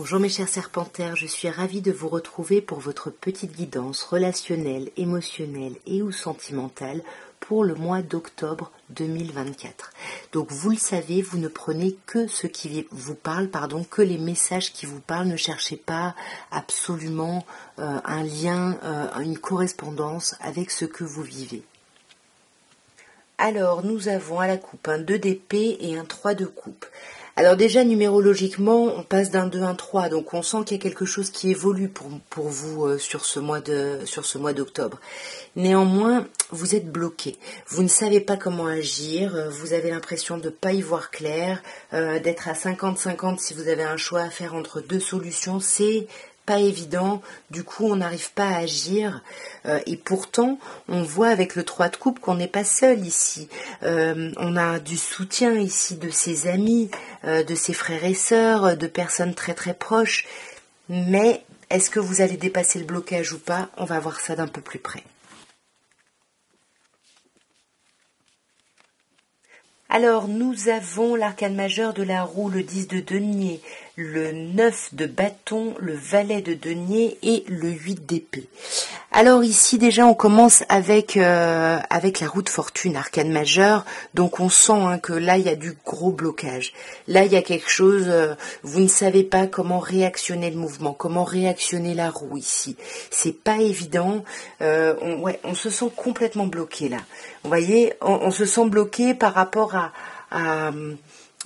Bonjour mes chers serpentaires, je suis ravie de vous retrouver pour votre petite guidance relationnelle, émotionnelle et ou sentimentale pour le mois d'octobre 2024. Donc vous le savez, vous ne prenez que ce qui vous parle, que les messages qui vous parlent, ne cherchez pas absolument un lien, une correspondance avec ce que vous vivez. Alors nous avons à la coupe un 2 d'épée et un 3 de coupe. Alors déjà, numérologiquement, on passe d'un 2 à un 3, donc on sent qu'il y a quelque chose qui évolue pour vous sur ce mois d'octobre. Néanmoins, vous êtes bloqué. Vous ne savez pas comment agir, vous avez l'impression de ne pas y voir clair, d'être à 50-50 si vous avez un choix à faire entre deux solutions, c'est pas évident, du coup on n'arrive pas à agir et pourtant on voit avec le 3 de coupe qu'on n'est pas seul ici, on a du soutien ici de ses amis, de ses frères et sœurs, de personnes très très proches, mais est-ce que vous allez dépasser le blocage ou pas? On va voir ça d'un peu plus près. Alors, nous avons l'arcane majeur de la roue, le 10 de denier, le 9 de bâton, le valet de denier et le 8 d'épée. Alors ici, déjà, on commence avec la roue de fortune, arcane majeur. Donc, on sent que là, il y a du gros blocage. Là, il y a quelque chose, vous ne savez pas comment réactionner le mouvement, comment réactionner la roue ici. C'est pas évident. On se sent complètement bloqué là. Vous voyez, on se sent bloqué par rapport à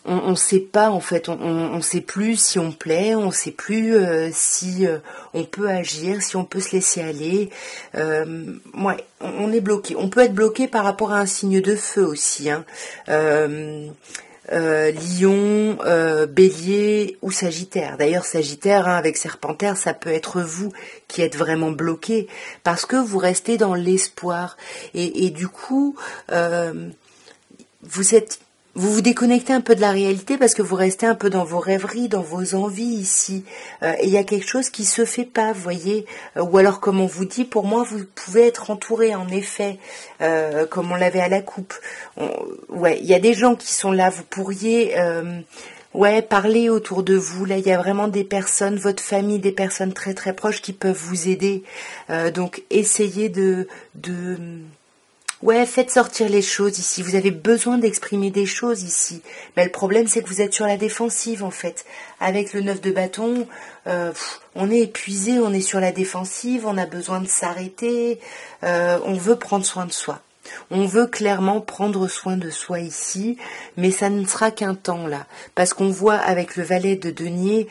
on ne sait pas en fait, on sait plus si on plaît, on sait plus si on peut agir, si on peut se laisser aller. On est bloqué. On peut être bloqué par rapport à un signe de feu aussi. Lion, Bélier ou Sagittaire. D'ailleurs, Sagittaire, avec Serpentaire, ça peut être vous qui êtes vraiment bloqué parce que vous restez dans l'espoir et du coup, vous vous déconnectez un peu de la réalité parce que vous restez un peu dans vos rêveries, dans vos envies ici. Et il y a quelque chose qui se fait pas, vous voyez. Ou alors, comme on vous dit, pour moi, vous pouvez être entouré, en effet, comme on l'avait à la coupe. Il y a des gens qui sont là. Vous pourriez, parler autour de vous. Là, il y a vraiment des personnes, votre famille, des personnes très très proches qui peuvent vous aider. Donc, essayez faites sortir les choses ici. Vous avez besoin d'exprimer des choses ici. Mais le problème, c'est que vous êtes sur la défensive, en fait. Avec le 9 de bâton, on est épuisé, on est sur la défensive, on a besoin de s'arrêter. On veut prendre soin de soi. On veut clairement prendre soin de soi ici, mais ça ne sera qu'un temps là, parce qu'on voit avec le valet de denier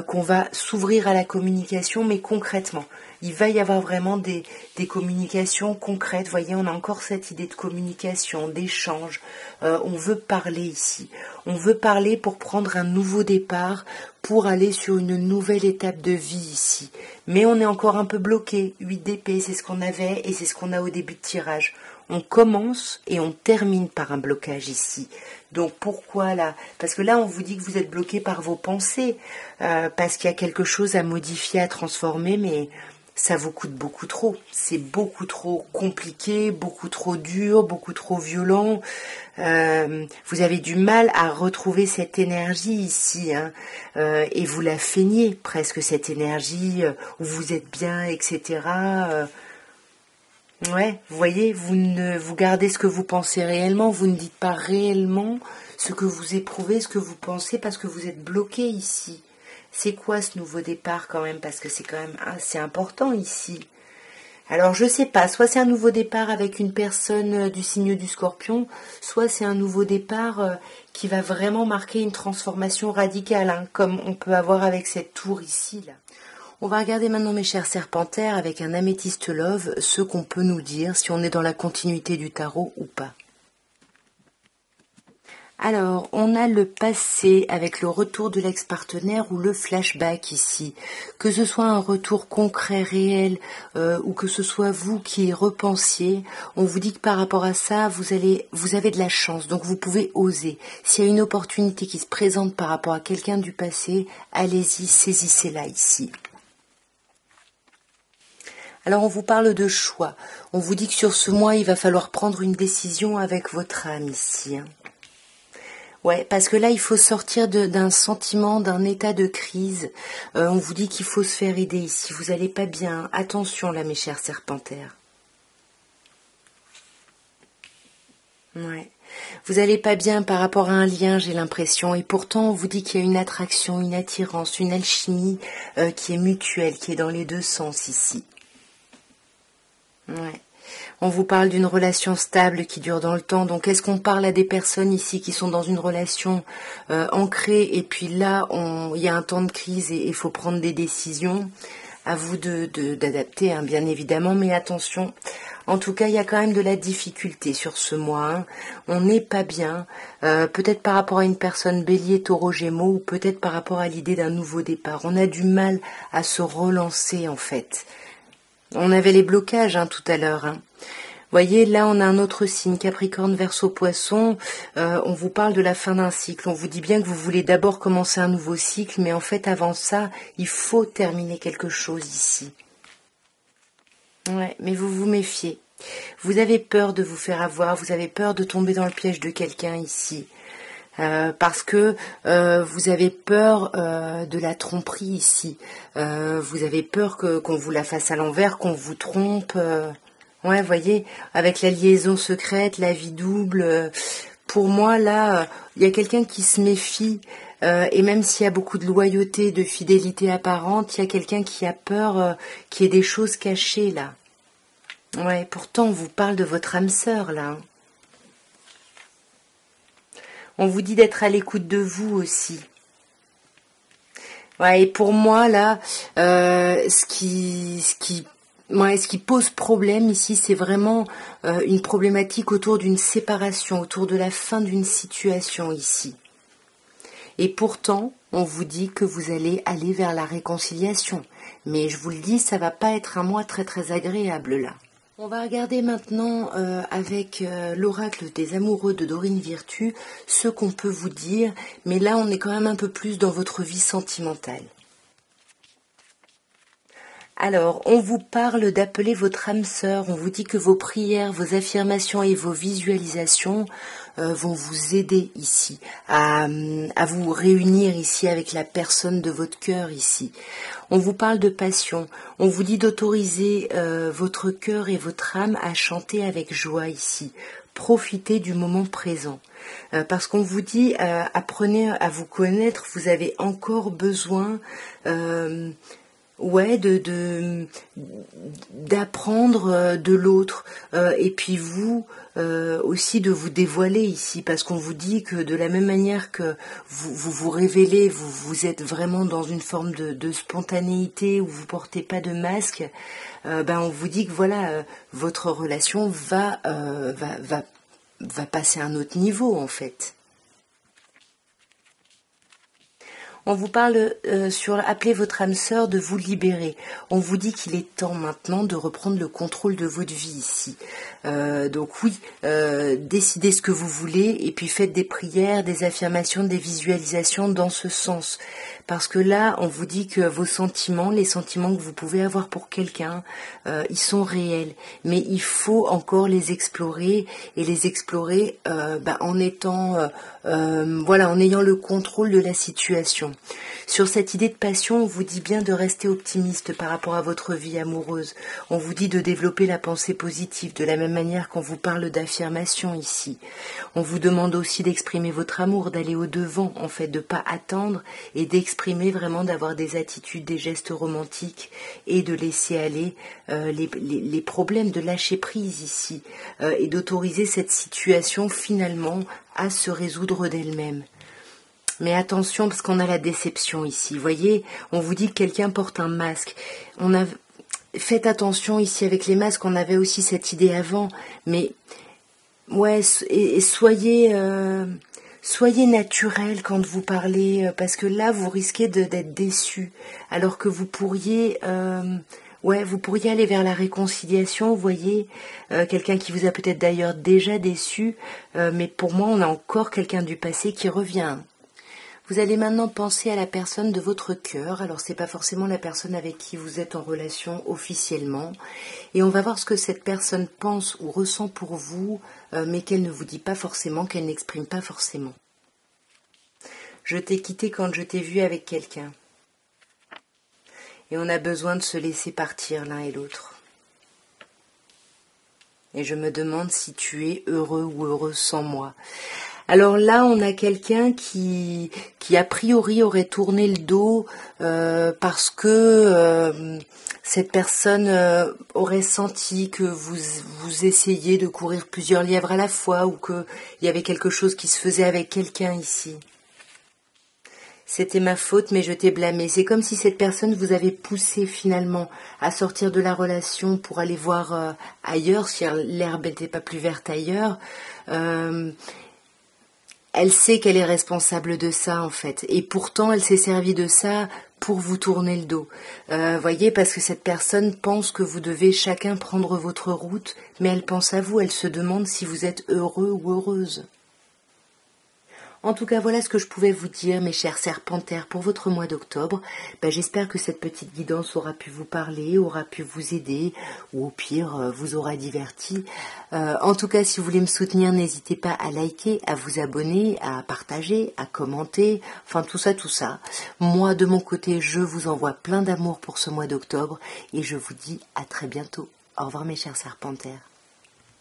qu'on va s'ouvrir à la communication, mais concrètement. Il va y avoir vraiment des communications concrètes. Vous voyez, on a encore cette idée de communication, d'échange. On veut parler ici. On veut parler pour prendre un nouveau départ, pour aller sur une nouvelle étape de vie ici. Mais on est encore un peu bloqué. 8 d'épée, c'est ce qu'on avait et c'est ce qu'on a au début de tirage. On commence et on termine par un blocage ici. Donc pourquoi là? Parce que là on vous dit que vous êtes bloqué par vos pensées, parce qu'il y a quelque chose à modifier, à transformer, mais ça vous coûte beaucoup trop. C'est beaucoup trop compliqué, beaucoup trop dur, beaucoup trop violent. Vous avez du mal à retrouver cette énergie ici, et vous la feignez presque, cette énergie où vous êtes bien, etc. Vous voyez, vous gardez ce que vous pensez réellement, vous ne dites pas réellement ce que vous éprouvez, ce que vous pensez, parce que vous êtes bloqué ici. C'est quoi ce nouveau départ quand même? Parce que c'est quand même assez important ici. Alors je sais pas, soit c'est un nouveau départ avec une personne du signe du Scorpion, soit c'est un nouveau départ qui va vraiment marquer une transformation radicale, comme on peut avoir avec cette tour ici là. On va regarder maintenant, mes chers serpentaires, avec un améthyste love, ce qu'on peut nous dire, si on est dans la continuité du tarot ou pas. Alors, on a le passé avec le retour de l'ex-partenaire ou le flashback ici. Que ce soit un retour concret, réel, ou que ce soit vous qui repensiez, on vous dit que par rapport à ça, vous avez de la chance, donc vous pouvez oser. S'il y a une opportunité qui se présente par rapport à quelqu'un du passé, allez-y, saisissez-la ici. Alors on vous parle de choix. On vous dit que sur ce mois, il va falloir prendre une décision avec votre âme ici. Ouais, parce que là, il faut sortir d'un sentiment, d'un état de crise. On vous dit qu'il faut se faire aider ici. Vous allez pas bien. Attention là, mes chers serpentaires. Ouais. Vous allez pas bien par rapport à un lien, j'ai l'impression. Et pourtant, on vous dit qu'il y a une attraction, une attirance, une alchimie qui est mutuelle, qui est dans les deux sens ici. Ouais. On vous parle d'une relation stable qui dure dans le temps. Donc, est-ce qu'on parle à des personnes ici qui sont dans une relation ancrée et puis là, il y a un temps de crise et il faut prendre des décisions. À vous d'adapter, hein, bien évidemment, mais attention. En tout cas, il y a quand même de la difficulté sur ce mois. Hein. On n'est pas bien. Peut-être par rapport à une personne bélier, taureau, gémeaux, ou peut-être par rapport à l'idée d'un nouveau départ. On a du mal à se relancer, en fait. On avait les blocages hein, tout à l'heure. Hein. Voyez, là, on a un autre signe, Capricorne, Verseau, Poisson. On vous parle de la fin d'un cycle. On vous dit bien que vous voulez d'abord commencer un nouveau cycle, mais en fait, avant ça, il faut terminer quelque chose ici. Ouais, mais vous vous méfiez. Vous avez peur de vous faire avoir, vous avez peur de tomber dans le piège de quelqu'un ici. Parce que vous avez peur de la tromperie ici. Vous avez peur qu'on vous la fasse à l'envers, qu'on vous trompe. Ouais, voyez, avec la liaison secrète, la vie double. Pour moi, là, il y a quelqu'un qui se méfie. Et même s'il y a beaucoup de loyauté, de fidélité apparente, il y a quelqu'un qui a peur qu'il y ait des choses cachées, là. Ouais, pourtant, on vous parle de votre âme sœur, là. Hein. On vous dit d'être à l'écoute de vous aussi. Ouais, et pour moi, là, ce qui pose problème ici, c'est vraiment une problématique autour d'une séparation, autour de la fin d'une situation ici. Et pourtant, on vous dit que vous allez aller vers la réconciliation. Mais je vous le dis, ça va pas être un mois très très agréable là. On va regarder maintenant avec l'oracle des amoureux de Dorine Virtue ce qu'on peut vous dire, mais là on est quand même un peu plus dans votre vie sentimentale. Alors, on vous parle d'appeler votre âme sœur, on vous dit que vos prières, vos affirmations et vos visualisations vont vous aider ici, à vous réunir ici avec la personne de votre cœur ici. On vous parle de passion, on vous dit d'autoriser votre cœur et votre âme à chanter avec joie ici. Profitez du moment présent. Parce qu'on vous dit, apprenez à vous connaître, vous avez encore besoin... ouais, d'apprendre de l'autre et puis vous aussi de vous dévoiler ici parce qu'on vous dit que de la même manière que vous révélez, vous êtes vraiment dans une forme de spontanéité où vous portez pas de masque, on vous dit que voilà votre relation va passer à un autre niveau en fait. On vous parle sur appeler votre âme sœur de vous libérer. On vous dit qu'il est temps maintenant de reprendre le contrôle de votre vie ici. Donc oui, décidez ce que vous voulez et puis faites des prières, des affirmations, des visualisations dans ce sens. Parce que là, on vous dit que vos sentiments, les sentiments que vous pouvez avoir pour quelqu'un, ils sont réels. Mais il faut encore les explorer et les explorer en étant, en ayant le contrôle de la situation. Sur cette idée de passion, on vous dit bien de rester optimiste par rapport à votre vie amoureuse. On vous dit de développer la pensée positive de la même manière qu'on vous parle d'affirmation ici. On vous demande aussi d'exprimer votre amour, d'aller au-devant, en fait, de pas attendre et d'exprimer vraiment, d'avoir des attitudes, des gestes romantiques et de laisser aller les problèmes, de lâcher prise ici et d'autoriser cette situation finalement à se résoudre d'elle-même. Mais attention parce qu'on a la déception ici. Vous voyez, on vous dit que quelqu'un porte un masque. Faites attention ici avec les masques. On avait aussi cette idée avant. Mais ouais, et soyez naturel quand vous parlez parce que là vous risquez d'être déçu. Alors que vous pourriez vous pourriez aller vers la réconciliation, vous voyez, quelqu'un qui vous a peut-être d'ailleurs déjà déçu, mais pour moi on a encore quelqu'un du passé qui revient. Vous allez maintenant penser à la personne de votre cœur. Alors c'est pas forcément la personne avec qui vous êtes en relation officiellement. Et on va voir ce que cette personne pense ou ressent pour vous, mais qu'elle ne vous dit pas forcément, qu'elle n'exprime pas forcément. Je t'ai quitté quand je t'ai vu avec quelqu'un. Et on a besoin de se laisser partir l'un et l'autre. Et je me demande si tu es heureux ou heureuse sans moi. Alors là, on a quelqu'un qui a priori aurait tourné le dos parce que cette personne aurait senti que vous essayez de courir plusieurs lièvres à la fois ou qu'il y avait quelque chose qui se faisait avec quelqu'un ici. C'était ma faute, mais je t'ai blâmé. C'est comme si cette personne vous avait poussé finalement à sortir de la relation pour aller voir ailleurs, si l'herbe n'était pas plus verte ailleurs. Elle sait qu'elle est responsable de ça en fait, et pourtant elle s'est servie de ça pour vous tourner le dos. Voyez, parce que cette personne pense que vous devez chacun prendre votre route, mais elle pense à vous, elle se demande si vous êtes heureux ou heureuse. En tout cas, voilà ce que je pouvais vous dire, mes chers serpentaires, pour votre mois d'octobre. J'espère que cette petite guidance aura pu vous parler, aura pu vous aider, ou au pire, vous aura diverti. En tout cas, si vous voulez me soutenir, n'hésitez pas à liker, à vous abonner, à partager, à commenter, enfin tout ça. Moi, de mon côté, je vous envoie plein d'amour pour ce mois d'octobre, et je vous dis à très bientôt. Au revoir mes chers serpentaires.